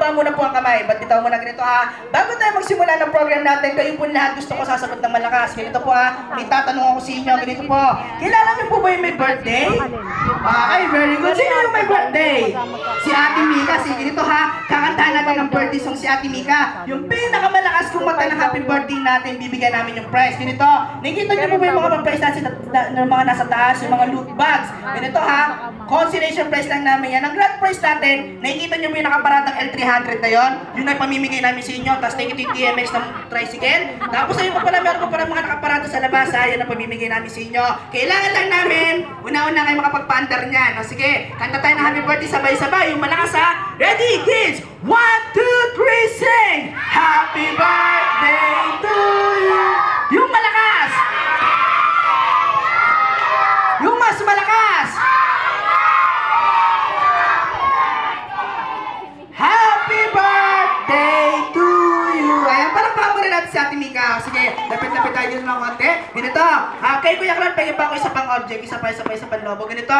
ibaba muna po ang kamay. Ba't bitaw muna ganito ha? Bago tayo magsimula ng program natin, kayo po lahat gusto ko sasagot ng malakas. Ganito po ha, may tatanong ako sa inyo. Ganito po, kilala niyo po ba yung may birthday? Ay, very good. Sino yung may birthday? Si Ate Mika. Sige, ganito ha, kakantahan natin ng birthday song si Ate Mika. Yung pinakamalakas kumanta ng happy birthday natin, bibigyan namin yung prize. Ganito, nakikita niyo po ba yung mga prize natin ng mga nasa taas, yung mga loot bags? Ganito ha, consolation prize lang namin yan. Ang grand prize natin, nakikita niyo po yung nakaparadang L300 na yun, yun ay pamimigay namin sa inyo. Tapos nakikita yung TMX ng tricycle. Tapos ayun pa pala, meron pa pala mga nakaparado sa labas ha, yan ang pamimigay namin sa inyo. Kailangan lang namin, una-una kayo makapagpa-under niyan. O sige, kanta tayo ng happy birthday sabay-sabay, yung malakas ha. Ready, kids? 1, 2, 3, sing! Happy birthday to you! Yung malakas! Yung mas malakas! Happy birthday to you! Ayan, parang pamura natin si Ate Mika. Sige, lapit-lapit tayo dito ng konti. Ganito, kay Kuya Clan, pagin pa ako isa pang object, isa pa, isa pang lobo. Ganito,